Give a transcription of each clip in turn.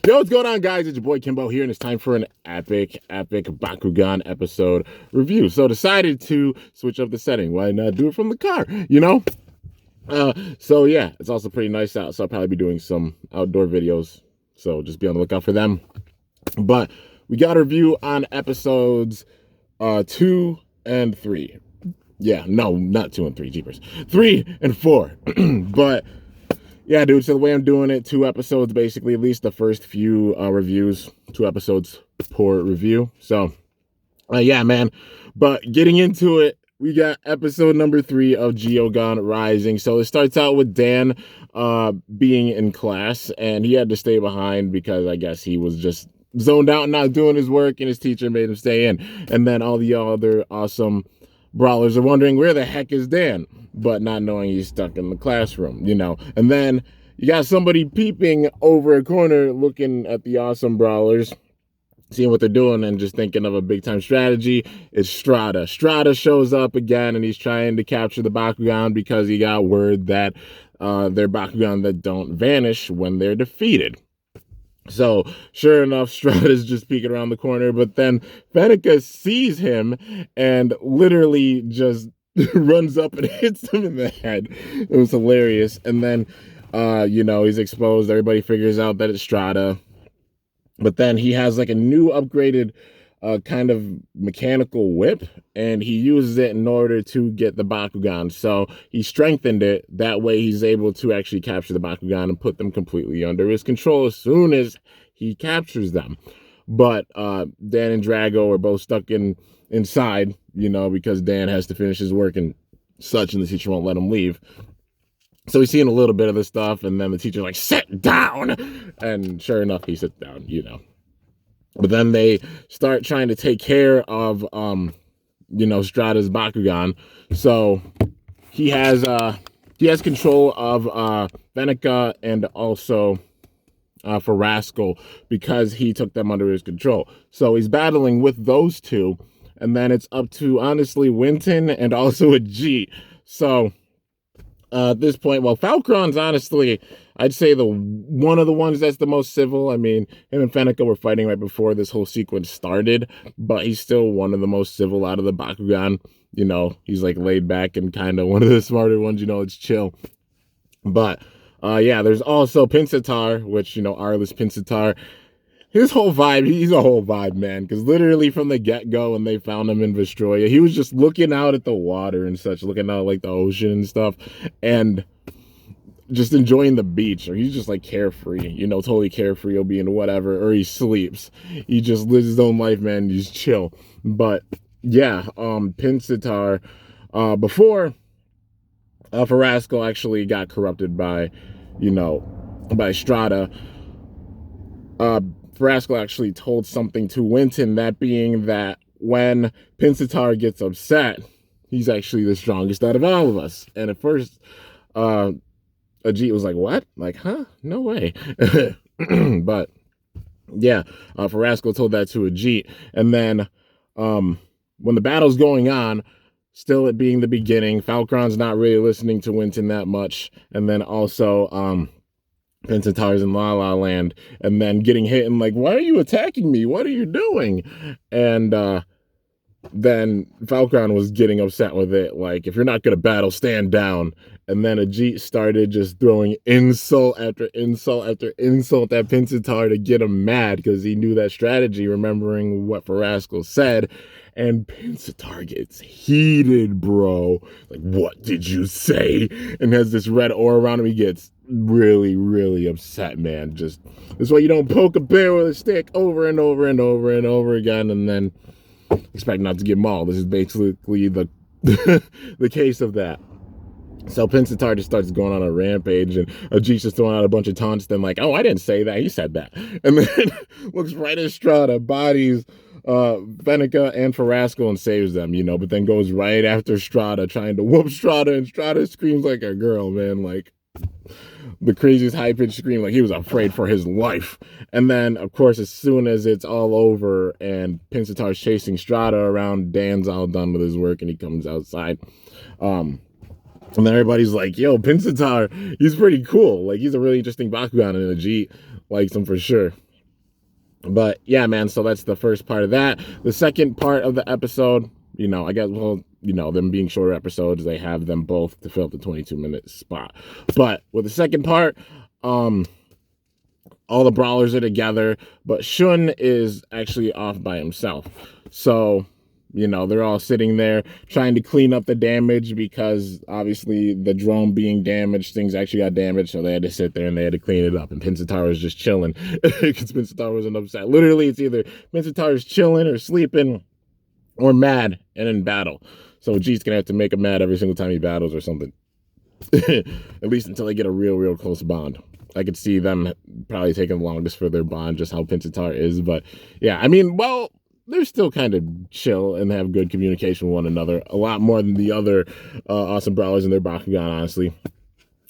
Yo, what's going on, guys? It's your boy Kimbo here, and it's time for an epic Bakugan episode review. So decided to switch up the setting. Why not do it from the car, So yeah, it's also pretty nice out, so I'll probably be doing some outdoor videos. So just be on the lookout for them. But we got a review on episodes 2 and 3. Yeah, no, not 2 and 3, jeepers. 3 and 4. But yeah, dude, so the way I'm doing it, 2 episodes, basically, at least the first few reviews, 2 episodes per review. So, yeah, man. But getting into it, we got episode number 3 of Geogan Rising. So it starts out with Dan being in class, and he had to stay behind because I guess he was just zoned out and not doing his work, and his teacher made him stay in. And then all the other awesome brawlers are wondering, where the heck is Dan? But not knowing he's stuck in the classroom, And then you got somebody peeping over a corner looking at the awesome brawlers, seeing what they're doing and just thinking of a big time strategy. It's Strata. Strata shows up again, and he's trying to capture the Bakugan because he got word that they're Bakugan that don't vanish when they're defeated. So, sure enough, Strata's just peeking around the corner, but then Venica sees him and literally just runs up and hits him in the head. It was hilarious. And then, he's exposed. Everybody figures out that it's Strata. But then he has like a new upgraded kind of mechanical whip, and he uses it in order to get the Bakugan. So he strengthened it. That way he's able to actually capture the Bakugan and put them completely under his control as soon as he captures them. But Dan and Drago are both stuck inside, because Dan has to finish his work and such, and the teacher won't let him leave. So he's seeing a little bit of this stuff, and then the teacher's like, sit down! And sure enough, he sits down, But then they start trying to take care of, Strata's Bakugan. So he has control of Venica and also for Rascal because he took them under his control. So he's battling with those two, and then it's up to, honestly, Winton and also a G. So at this point, well, Falcron's honestly, I'd say one of the ones that's the most civil. I mean, him and Venica were fighting right before this whole sequence started, but he's still one of the most civil out of the Bakugan. He's like laid back and kind of one of the smarter ones. It's chill. But yeah, there's also Pinsatar, which Arliss Pinsatar. His whole vibe, he's a whole vibe, man, because literally from the get-go when they found him in Vestroya, he was just looking out at the water and such, looking out like the ocean and stuff, and just enjoying the beach, or he's just like carefree, totally carefree. He'll be in whatever, or he sleeps. He just lives his own life, man. He's chill. But yeah, Pinsatar, before Farasco actually got corrupted by Strata, Farasco actually told something to Winton, that being that when Pinsatar gets upset, he's actually the strongest out of all of us. And at first, Ajit was like, what? Like, huh? No way. But yeah, Farasco told that to Ajit. And then when the battle's going on, still it being the beginning, Falcron's not really listening to Winton that much. And then also Pinsatar's in La La Land, and then getting hit and like, why are you attacking me? What are you doing? And then Falcron was getting upset with it, like, if you're not gonna battle, stand down. And then Ajit started just throwing insult after insult after insult at Pinsatar to get him mad, because he knew that strategy, remembering what Farasco said. And Pinsatar gets heated, bro. Like, what did you say? And has this red aura around him. He gets really, really upset, man. Just, that's why you don't poke a bear with a stick over and over and over and over again, and then expect not to get mauled. This is basically the the case of that. So Pinsatar just starts going on a rampage, and Ajit's just throwing out a bunch of taunts, then like, oh, I didn't say that, he said that. And then looks right at Strata, bodies Venica and Farasco and saves them, but then goes right after Strata, trying to whoop Strata, and Strata screams like a girl, man, like the craziest high-pitched scream, like he was afraid for his life. And then, of course, as soon as it's all over and Pinsatar's chasing Strata around, Dan's all done with his work, and he comes outside. And then everybody's like, yo, Pinsatar, he's pretty cool. Like, he's a really interesting Bakugan, and Ajit likes him for sure. But yeah, man, so that's the first part of that. The second part of the episode, I guess, well, them being shorter episodes, they have them both to fill up the 22-minute spot. But with the second part, all the brawlers are together, but Shun is actually off by himself. So, they're all sitting there trying to clean up the damage because obviously the drone being damaged, things actually got damaged. So they had to sit there and they had to clean it up. And Pinsataro was just chilling because Pinsataro wasn't upset. Literally, it's either Pinsataro's chilling or sleeping or mad and in battle. So G's going to have to make him mad every single time he battles or something. At least until they get a real close bond. I could see them probably taking the longest for their bond, just how Pinsataro is. But yeah, I mean, well, they're still kind of chill and have good communication with one another. A lot more than the other awesome brawlers in their Bakugan, honestly.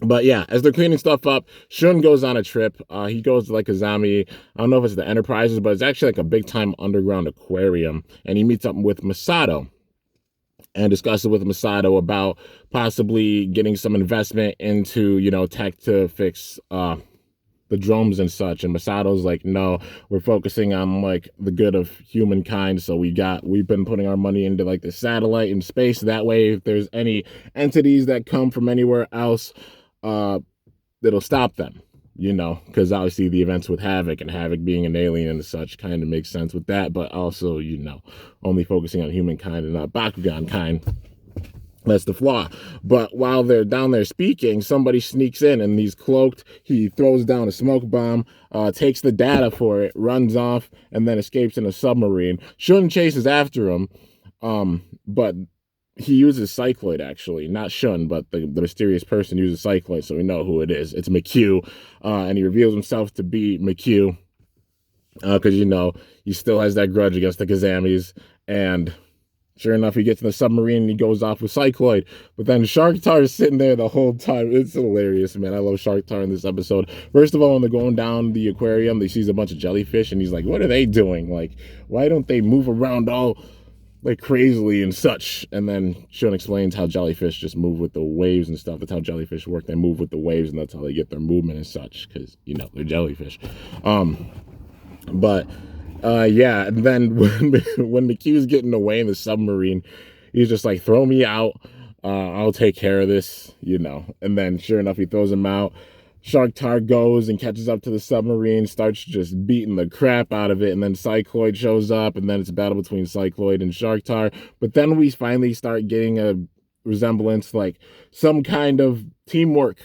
But yeah, as they're cleaning stuff up, Shun goes on a trip. He goes to like Kazami. I don't know if it's the Enterprises, but it's actually like a big time underground aquarium. And he meets up with Masato and discusses with Masato about possibly getting some investment into, tech to fix the drones and such. And Masato's like, no, we're focusing on like the good of humankind. So we've been putting our money into like the satellite and space. That way, if there's any entities that come from anywhere else, it'll stop them, because obviously the events with Havoc and Havoc being an alien and such kind of makes sense with that. But also, only focusing on humankind and not Bakugan kind. That's the flaw. But while they're down there speaking, somebody sneaks in and he's cloaked. He throws down a smoke bomb, takes the data for it, runs off, and then escapes in a submarine. Shun chases after him, but he uses Cycloid, actually. Not Shun, but the mysterious person uses Cycloid, so we know who it is. It's McHugh, and he reveals himself to be McHugh, because, he still has that grudge against the Kazamis, and sure enough, he gets in the submarine and he goes off with Cycloid. But then Sharktar is sitting there the whole time. It's hilarious, man. I love Sharktar in this episode. First of all, when they're going down the aquarium, they sees a bunch of jellyfish and he's like, what are they doing? Like, why don't they move around all like crazily and such? And then Shun explains how jellyfish just move with the waves and stuff. That's how jellyfish work. They move with the waves and that's how they get their movement and such because, they're jellyfish. Yeah, and then when McHugh's getting away in the submarine, he's just like, throw me out, I'll take care of this, and then sure enough, he throws him out. Sharktar goes and catches up to the submarine, starts just beating the crap out of it, and then Cycloid shows up, and then it's a battle between Cycloid and Sharktar, but then we finally start getting a resemblance, like some kind of teamwork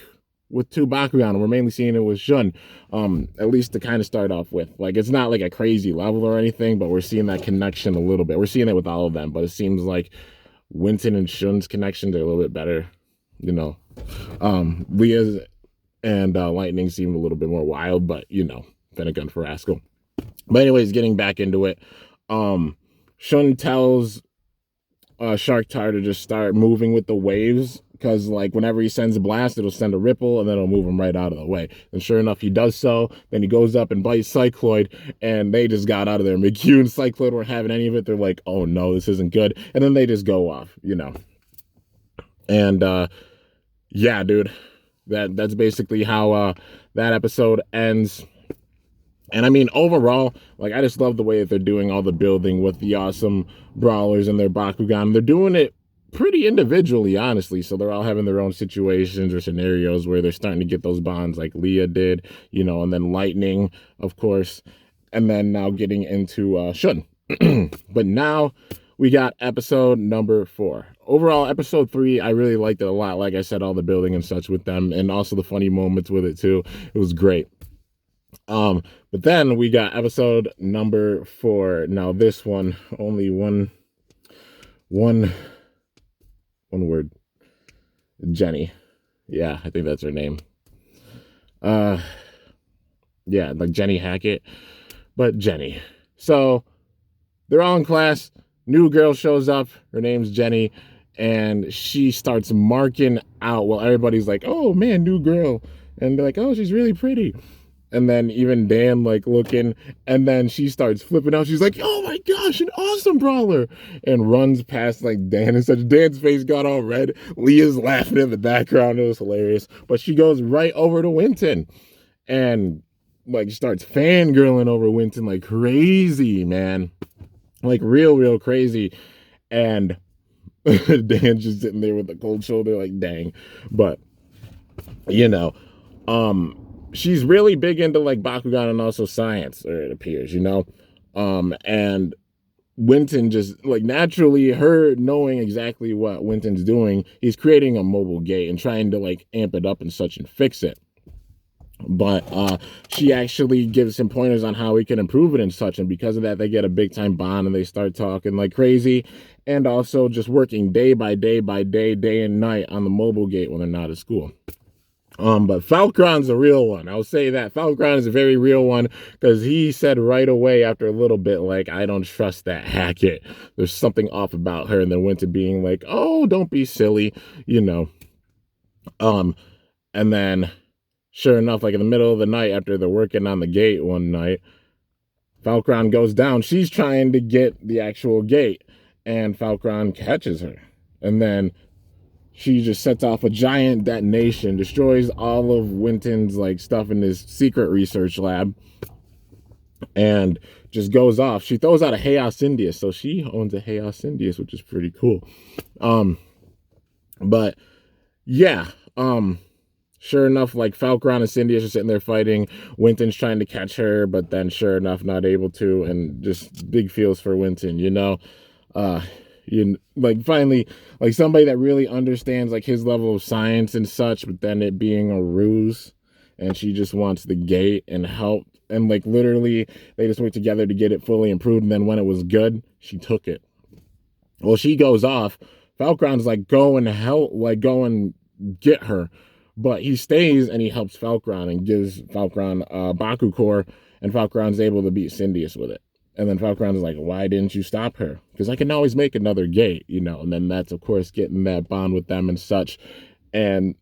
with two Bakugan, and we're mainly seeing it with Shun, at least to kind of start off with. Like, it's not like a crazy level or anything, but we're seeing that connection a little bit. We're seeing it with all of them, but it seems like Winton and Shun's connection, they're a little bit better, Leah's and Lightning seem a little bit more wild, but, then again for Rascal. But anyways, getting back into it, Shun tells Sharktar to just start moving with the waves, because like whenever he sends a blast, it'll send a ripple and then it'll move him right out of the way. And sure enough, he does so. Then he goes up and bites Cycloid, and they just got out of there. McHugh and Cycloid weren't having any of it. They're like, oh no, this isn't good. And then they just go off, And yeah, dude, that's basically how that episode ends. And I mean, overall, like, I just love the way that they're doing all the building with the awesome brawlers and their Bakugan. They're doing it pretty individually, honestly. So they're all having their own situations or scenarios where they're starting to get those bonds like Leah did, and then Lightning, of course, and then now getting into Shun. But now we got episode number 4. Overall, episode 3, I really liked it a lot. Like I said, all the building and such with them, and also the funny moments with it too. It was great. But then we got episode number 4. Now this one, only one word. Jenny. Yeah, I think that's her name. Yeah, like Jenny Hackett, but Jenny. So they're all in class. New girl shows up. Her name's Jenny, and she starts marking out while everybody's like, oh man, new girl. And they're like, oh, she's really pretty. And then even Dan, like, looking, and then she starts flipping out. She's like, oh my gosh, an awesome brawler, and runs past, like, Dan and such. Dan's face got all red. Leah's laughing in the background. It was hilarious. But she goes right over to Winton. And like starts fangirling over Winton like crazy, man. Like real crazy. And Dan's just sitting there with a cold shoulder, like, dang. But, you know, she's really big into like Bakugan and also science, or it appears, you know. And Winton just like naturally, her knowing exactly what Winton's doing, he's creating a mobile gate and trying to like amp it up and such and fix it. But she actually gives him pointers on how he can improve it and such, and because of that they get a big time bond and they start talking like crazy, and also just working day by day day and night on the mobile gate when they're not at school. But Falcron's a real one. I'll say that Falcron is a very real one, because he said right away after a little bit, like, I don't trust that Hackett. There's something off about her, and then went to being like, oh, don't be silly, you know. And then sure enough, like in the middle of the night after they're working on the gate one night, Falcron goes down. She's trying to get the actual gate, and Falcron catches her. And then she just sets off a giant detonation, destroys all of Winton's like stuff in his secret research lab, and just goes off. She throws out a Chaos Indius, so she owns a Chaos Indius, which is pretty cool. But yeah, sure enough, like Falcron and Cindius are sitting there fighting. Winton's trying to catch her, but then sure enough, not able to, and just big feels for Winton, you know. You like finally like somebody that really understands like his level of science and such, but then it being a ruse, and she just wants the gate and help, and like literally they just worked together to get it fully improved, and then when it was good, she took it. Well, she goes off. Falcron's like, go and help, like go and get her, but he stays and he helps Falcron and gives Falcron Baku Core, and Falcron's able to beat Cindius with it. And then Falcron's like, why didn't you stop her? Because I can always make another gate, you know. And then that's, of course, getting that bond with them and such. And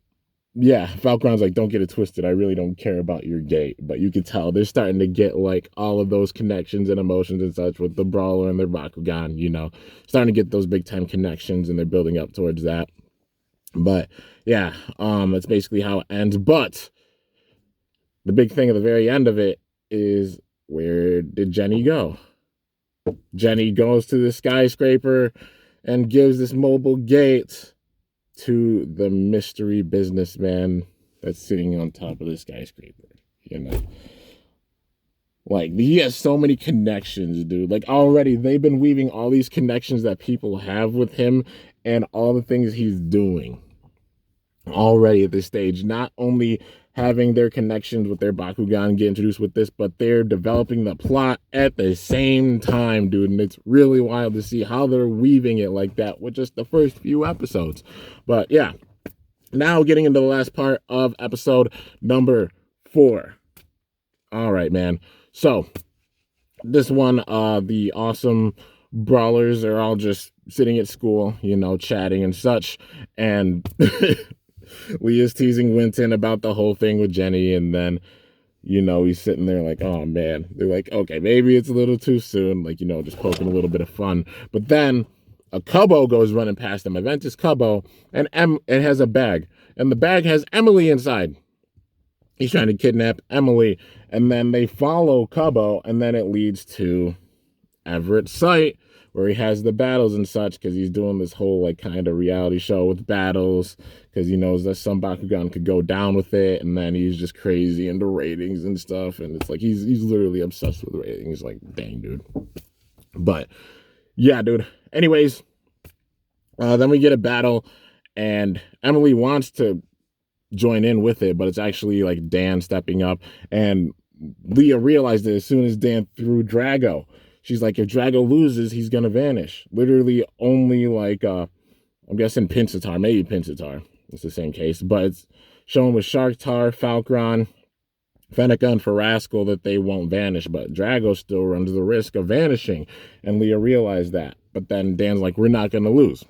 yeah, Falcron's like, don't get it twisted. I really don't care about your gate. But you can tell they're starting to get like all of those connections and emotions and such with the Brawler and their Bakugan, you know. Starting to get those big time connections, and they're building up towards that. But yeah, that's basically how it ends. But the big thing at the very end of it is, where did Jenny go? Jenny goes to the skyscraper and gives this mobile gate to the mystery businessman that's sitting on top of the skyscraper, you know. Like, he has so many connections, dude. Like, already they've been weaving all these connections that people have with him and all the things he's doing already at this stage. Not only having their connections with their Bakugan get introduced with this, but they're developing the plot at the same time, dude. And it's really wild to see how they're weaving it like that with just the first few episodes. But yeah, now getting into the last part of episode number 4. All right, man. So this one, the awesome brawlers are all just sitting at school, you know, chatting and such. And Leah's teasing Winton about the whole thing with Jenny, and then, you know, he's sitting there like, oh man. They're like, okay, maybe it's a little too soon, like, you know, just poking a little bit of fun. But then a Cubbo goes running past them, a Ventus Cubbo, and it has a bag, and the bag has Emily inside. He's trying to kidnap Emily, and then they follow Cubbo, and then it leads to Everett's site, where he has the battles and such, because he's doing this whole like kind of reality show with battles, because he knows that some Bakugan could go down with it, and then he's just crazy into ratings and stuff, and it's like he's literally obsessed with ratings. Like, dang, dude. But yeah, dude. Anyways, then we get a battle, and Emily wants to join in with it, but it's actually like Dan stepping up, and Leah realized it as soon as Dan threw Drago. She's like, if Drago loses, he's gonna vanish. Literally only like I'm guessing Pinsatár, maybe Pinsatár. It's the same case, but it's shown with Sharktar, Falcron, Fenneca, and Farascal that they won't vanish, but Drago still runs the risk of vanishing, and Leah realized that. But then Dan's like, we're not gonna lose.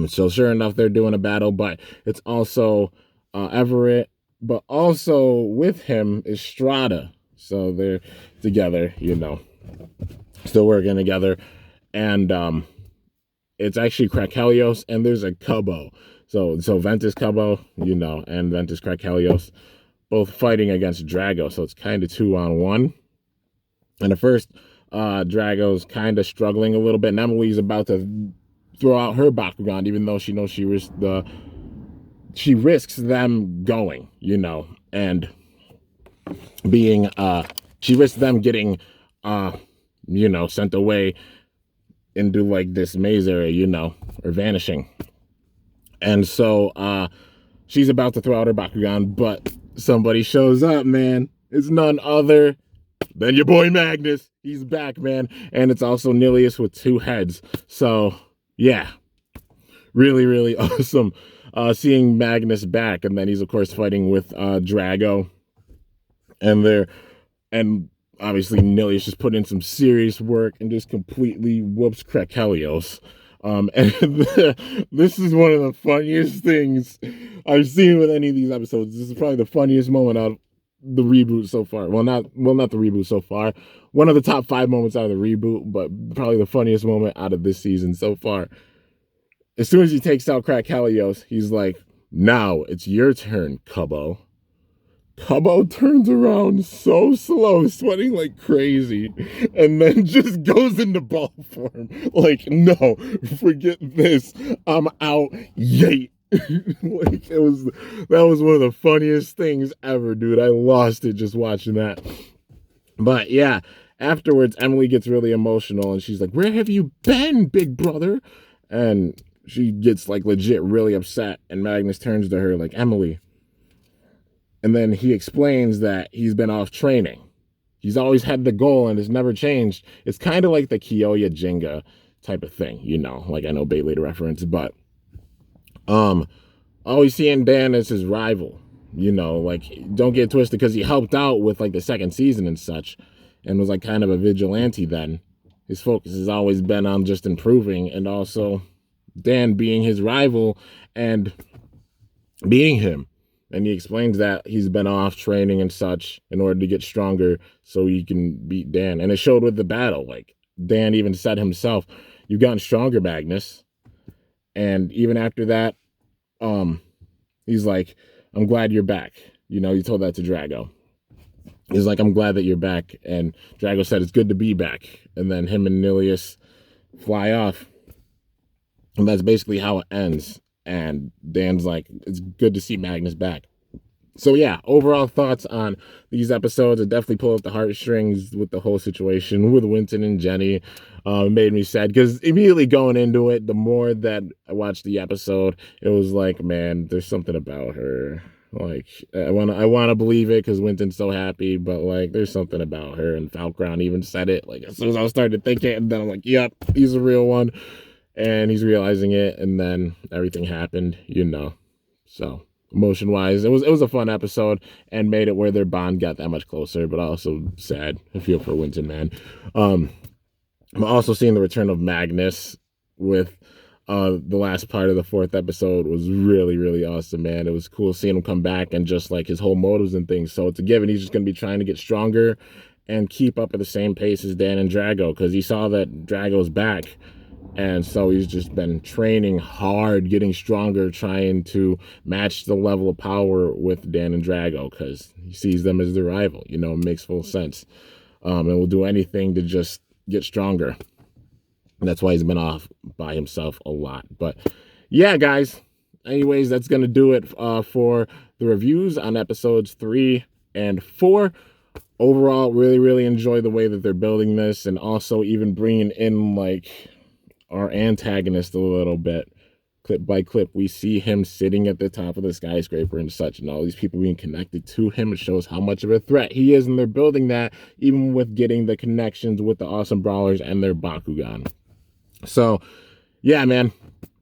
So sure enough, they're doing a battle, but it's also Everett, but also with him is Strata. So they're together, you know, still working together. And it's actually Krakelios, and there's a Cubbo. So Ventus Cubbo, you know, and Ventus Krakelios. both fighting against Drago, so it's kind of 2-on-1. And at first, Drago's kind of struggling a little bit, and Emily's about to throw out her Bakugan, even though she knows she risks them going, you know, and being she risks them getting you know, sent away into like this maze area, you know, or vanishing. And so she's about to throw out her Bakugan, but somebody shows up, man. It's none other than your boy Magnus. He's back, man. And it's also Nilius with 2 heads. So yeah, really, really awesome seeing Magnus back. And then he's of course fighting with Drago. And obviously Nilius just put in some serious work and just completely whoops Krakelios. And this is one of the funniest things I've seen with any of these episodes. This is probably the funniest moment out of the reboot so far. Well, not the reboot so far. One of the top 5 moments out of the reboot, but probably the funniest moment out of this season so far. As soon as he takes out Krakelios, he's like, "Now it's your turn, Cubbo." Cubbo turns around so slow, sweating like crazy, and then just goes into ball form. Like, no, forget this. I'm out. Yay. Like, that was one of the funniest things ever, dude. I lost it just watching that. But yeah, afterwards, Emily gets really emotional, and she's like, "Where have you been, big brother?" And she gets like legit really upset, and Magnus turns to her like, "Emily." And then he explains that he's been off training. He's always had the goal and it's never changed. It's kind of like the Kyoya Jenga type of thing, you know, like I know Bait later reference, but always seeing Dan as his rival, you know, like don't get twisted because he helped out with like the 2nd season and such and was like kind of a vigilante then. His focus has always been on just improving and also Dan being his rival and beating him. And he explains that he's been off training and such in order to get stronger so he can beat Dan. And it showed with the battle. Like, Dan even said himself, "You've gotten stronger, Magnus." And even after that, he's like, "I'm glad you're back." You know, he told that to Drago. He's like, "I'm glad that you're back." And Drago said, "It's good to be back." And then him and Nilius fly off. And that's basically how it ends. And Dan's like, "It's good to see Magnus back." So yeah, overall thoughts on these episodes. It definitely pulled up the heartstrings with the whole situation with Winton and Jenny. Made me sad because immediately going into it, the more that I watched the episode, it was like, man, there's something about her. Like, I want to believe it because Winton's so happy, but like, there's something about her. And Falcron even said it. Like, as soon as I started to think it, and then I'm like, yep, he's a real one. And he's realizing it, and then everything happened, you know. So emotion-wise, it was a fun episode and made it where their bond got that much closer, but also sad. I feel for Winton, man. I'm also seeing the return of Magnus with the last part of the 4th episode was really, really awesome, man. It was cool seeing him come back and just like his whole motives and things. So it's a given. He's just going to be trying to get stronger and keep up at the same pace as Dan and Drago because he saw that Drago's back. And so he's just been training hard, getting stronger, trying to match the level of power with Dan and Drago because he sees them as their rival. You know, it makes full sense. And will do anything to just get stronger. And that's why he's been off by himself a lot. But yeah, guys. Anyways, that's going to do it for the reviews on episodes 3 and 4. Overall, really, really enjoy the way that they're building this and also even bringing in like our antagonist a little bit. Clip by clip, we see him sitting at the top of the skyscraper and such, and all these people being connected to him. It shows how much of a threat he is, and they're building that even with getting the connections with the awesome brawlers and their Bakugan. So yeah, man.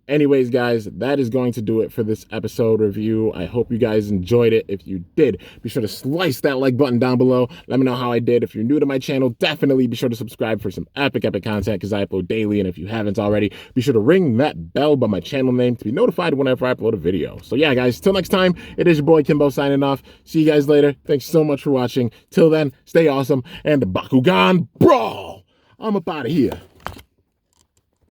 Anyways, guys, that is going to do it for this episode review. I hope you guys enjoyed it. If you did, be sure to slice that like button down below. Let me know how I did. If you're new to my channel, definitely be sure to subscribe for some epic content because I upload daily. And if you haven't already, be sure to ring that bell by my channel name to be notified whenever I upload a video. So yeah, guys, till next time, it is your boy Kimbo signing off. See you guys later. Thanks so much for watching. Till then, stay awesome and Bakugan Brawl. I'm up out of here.